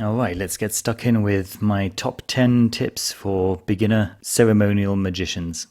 Alright, let's get stuck in with my top 10 tips for beginner ceremonial magicians.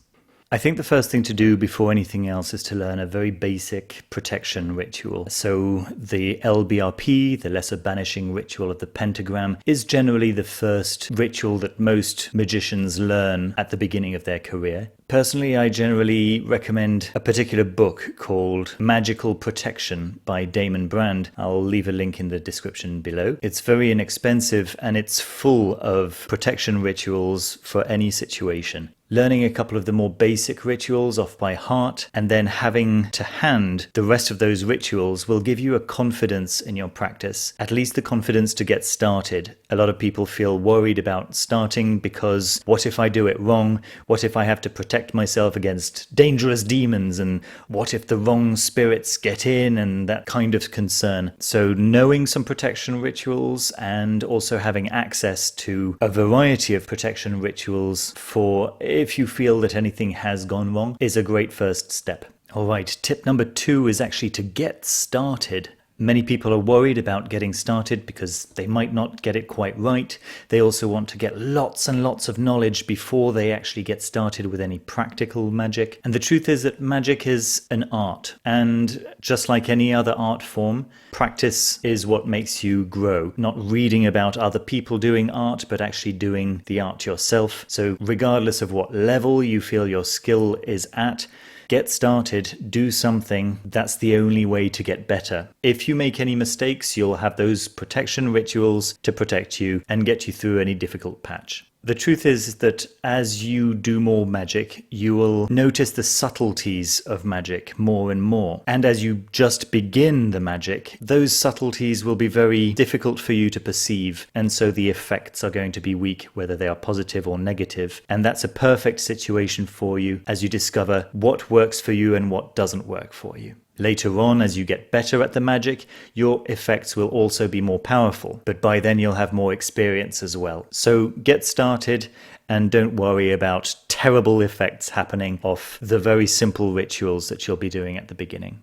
I think the first thing to do before anything else is to learn a very basic protection ritual. So the LBRP, the Lesser Banishing Ritual of the Pentagram, is generally the first ritual that most magicians learn at the beginning of their career. Personally, I generally recommend a particular book called Magickal Protection by Damon. I'll leave a link in the description below. It's very inexpensive and it's full of protection rituals for any situation. Learning a couple of the more basic rituals off by heart and then having to hand the rest of those rituals will give you a confidence in your practice, at least the confidence to get started. A lot of people feel worried about starting because what if I do it wrong? What if I have to protect myself against dangerous demons? And what if the wrong spirits get in? And that kind of concern. So knowing some protection rituals and also having access to a variety of protection rituals for if you feel that anything has gone wrong is a great first step. All right, tip number 2 is actually to get started. Many people are worried about getting started because they might not get it quite right. They also want to get lots and lots of knowledge before they actually get started with any practical magic. And the truth is that magic is an art. And just like any other art form, practice is what makes you grow. Not reading about other people doing art, but actually doing the art yourself. So regardless of what level you feel your skill is at, get started, do something. That's the only way to get better. If you make any mistakes, you'll have those protection rituals to protect you and get you through any difficult patch. The truth is that as you do more magic, you will notice the subtleties of magic more and more. And as you just begin the magic, those subtleties will be very difficult for you to perceive. And so the effects are going to be weak, whether they are positive or negative. And that's a perfect situation for you as you discover what works for you and what doesn't work for you. Later on, as you get better at the magic, your effects will also be more powerful, but by then you'll have more experience as well. So get started and don't worry about terrible effects happening off the very simple rituals that you'll be doing at the beginning.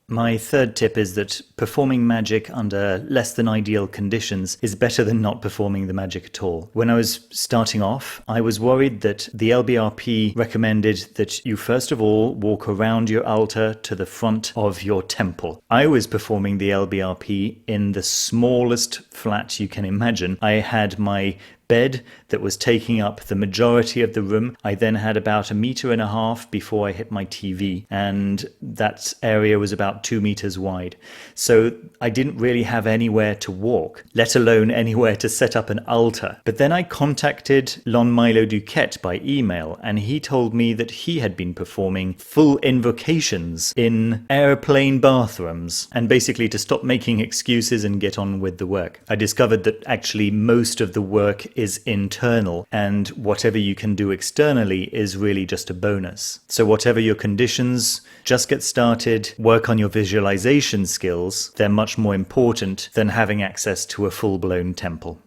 My third tip is that performing magic under less than ideal conditions is better than not performing the magic at all. When I was starting off, I was worried that the LBRP recommended that you first of all walk around your altar to the front of your temple. I was performing the LBRP in the smallest flat you can imagine. I had my bed that was taking up the majority of the room. I then had about 1.5 meters before I hit my TV, and that area was about 2 meters wide. So I didn't really have anywhere to walk, let alone anywhere to set up an altar. But then I contacted Lon Milo Duquette by email, and he told me that he had been performing full invocations in airplane bathrooms, and basically to stop making excuses and get on with the work. I discovered that actually most of the work is internal, and whatever you can do externally is really just a bonus. So whatever your conditions, just get started, work on your visualization skills. They're much more important than having access to a full-blown temple.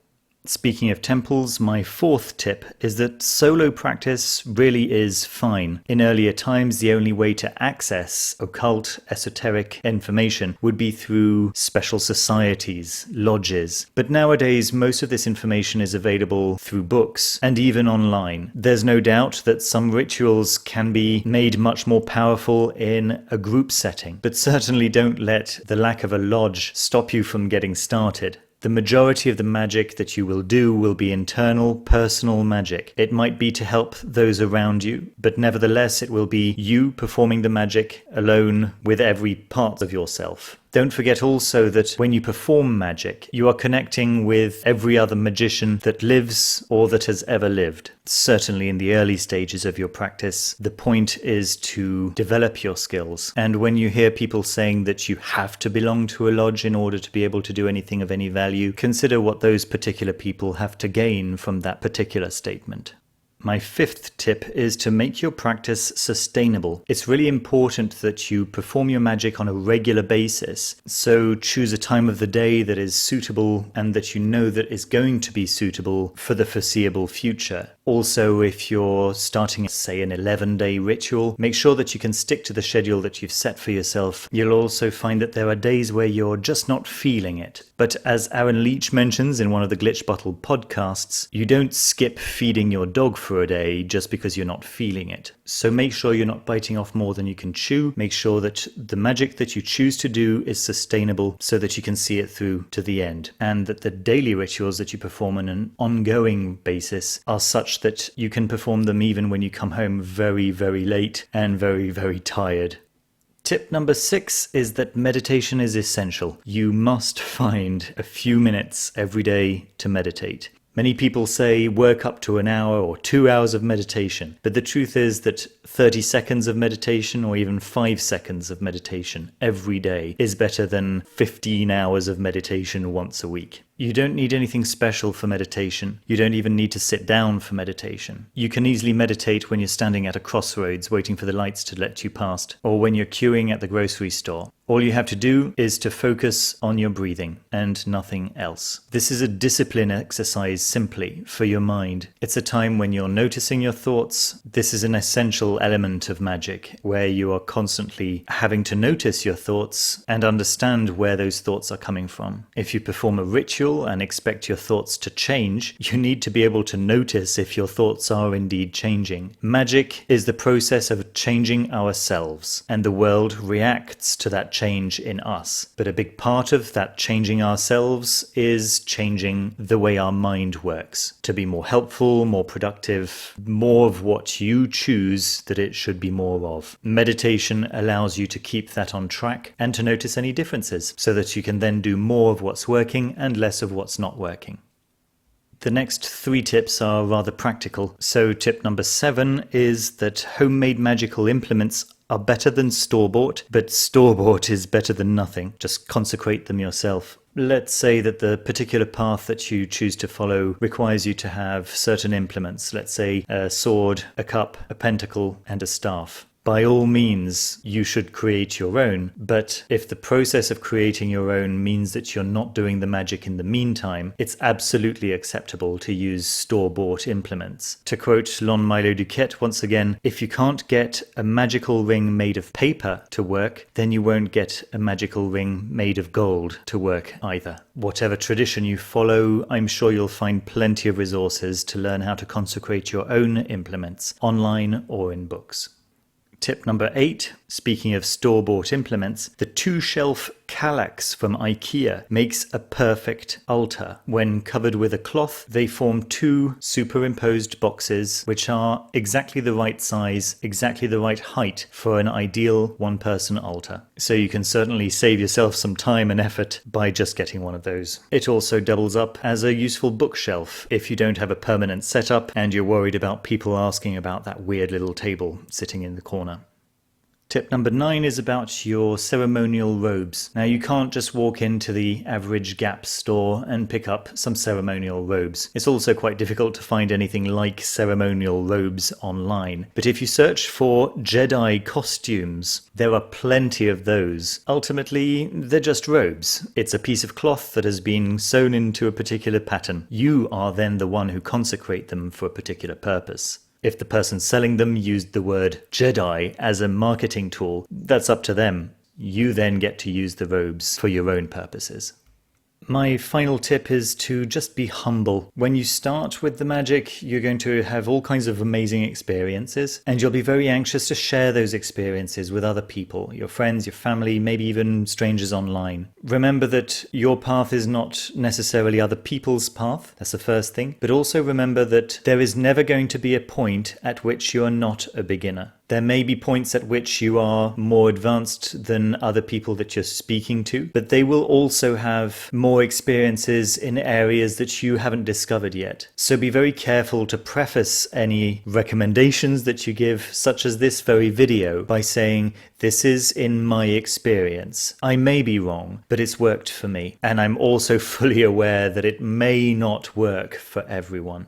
Speaking of temples, my fourth tip is that solo practice really is fine. In earlier times, the only way to access occult, esoteric information would be through special societies, lodges. But nowadays, most of this information is available through books and even online. There's no doubt that some rituals can be made much more powerful in a group setting, but certainly don't let the lack of a lodge stop you from getting started. The majority of the magic that you will do will be internal, personal magic. It might be to help those around you, but nevertheless it will be you performing the magic alone with every part of yourself. Don't forget also that when you perform magic, you are connecting with every other magician that lives or that has ever lived. Certainly in the early stages of your practice, the point is to develop your skills. And when you hear people saying that you have to belong to a lodge in order to be able to do anything of any value, consider what those particular people have to gain from that particular statement. My fifth tip is to make your practice sustainable. It's really important that you perform your magic on a regular basis. So choose a time of the day that is suitable and that you know that is going to be suitable for the foreseeable future. Also, if you're starting, say, an 11-day ritual, make sure that you can stick to the schedule that you've set for yourself. You'll also find that there are days where you're just not feeling it. But as Aaron Leach mentions in one of the Glitch Bottle podcasts, you don't skip feeding your dog for a day just because you're not feeling it. So make sure you're not biting off more than you can chew. Make sure that the magic that you choose to do is sustainable so that you can see it through to the end. And that the daily rituals that you perform on an ongoing basis are such that you can perform them even when you come home very, very late and very, very tired. Tip number 6 is that meditation is essential. You must find a few minutes every day to meditate. Many people say work up to an hour or 2 hours of meditation, but the truth is that 30 seconds of meditation or even 5 seconds of meditation every day is better than 15 hours of meditation once a week. You don't need anything special for meditation. You don't even need to sit down for meditation. You can easily meditate when you're standing at a crossroads waiting for the lights to let you past, or when you're queuing at the grocery store. All you have to do is to focus on your breathing and nothing else. This is a discipline exercise simply for your mind. It's a time when you're noticing your thoughts. This is an essential element of magic, where you are constantly having to notice your thoughts and understand where those thoughts are coming from. If you perform a ritual and expect your thoughts to change, you need to be able to notice if your thoughts are indeed changing. Magic is the process of changing ourselves, and the world reacts to that change in us. But a big part of that changing ourselves is changing the way our mind works, to be more helpful, more productive, more of what you choose that it should be more of. Meditation allows you to keep that on track and to notice any differences, so that you can then do more of what's working and less of what's not working. The next 3 tips are rather practical. So tip number 7 is that homemade magical implements are better than store-bought, but store-bought is better than nothing. Just consecrate them yourself. Let's say that the particular path that you choose to follow requires you to have certain implements. Let's say a sword, a cup, a pentacle, and a staff. By all means, you should create your own, but if the process of creating your own means that you're not doing the magic in the meantime, it's absolutely acceptable to use store-bought implements. To quote Lon Milo Duquette once again, if you can't get a magical ring made of paper to work, then you won't get a magical ring made of gold to work either. Whatever tradition you follow, I'm sure you'll find plenty of resources to learn how to consecrate your own implements, online or in books. Tip number 8, speaking of store-bought implements, the 2-shelf Kallax from IKEA makes a perfect altar. When covered with a cloth, they form 2 superimposed boxes which are exactly the right size, exactly the right height for an ideal one-person altar. So you can certainly save yourself some time and effort by just getting one of those. It also doubles up as a useful bookshelf if you don't have a permanent setup and you're worried about people asking about that weird little table sitting in the corner. Tip number 9 is about your ceremonial robes. Now, you can't just walk into the average Gap store and pick up some ceremonial robes. It's also quite difficult to find anything like ceremonial robes online. But if you search for Jedi costumes, there are plenty of those. Ultimately, they're just robes. It's a piece of cloth that has been sewn into a particular pattern. You are then the one who consecrate them for a particular purpose. If the person selling them used the word Jedi as a marketing tool, that's up to them. You then get to use the robes for your own purposes. My final tip is to just be humble. When you start with the magic, you're going to have all kinds of amazing experiences, and you'll be very anxious to share those experiences with other people, your friends, your family, maybe even strangers online. Remember that your path is not necessarily other people's path. That's the first thing. But also remember that there is never going to be a point at which you are not a beginner. There may be points at which you are more advanced than other people that you're speaking to, but they will also have more experiences in areas that you haven't discovered yet. So be very careful to preface any recommendations that you give, such as this very video, by saying, "This is in my experience. I may be wrong, but it's worked for me. And I'm also fully aware that it may not work for everyone."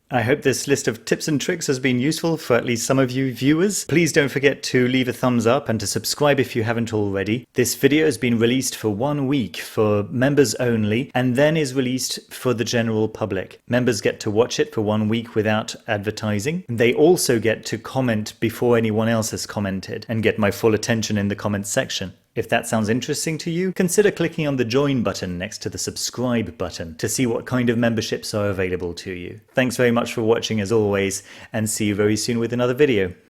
I hope this list of tips and tricks has been useful for at least some of you viewers. Please don't forget to leave a thumbs up and to subscribe if you haven't already. This video has been released for 1 week for members only and then is released for the general public. Members get to watch it for 1 week without advertising. They also get to comment before anyone else has commented and get my full attention in the comments section. If that sounds interesting to you, consider clicking on the join button next to the subscribe button to see what kind of memberships are available to you. Thanks very much for watching as always, and see you very soon with another video.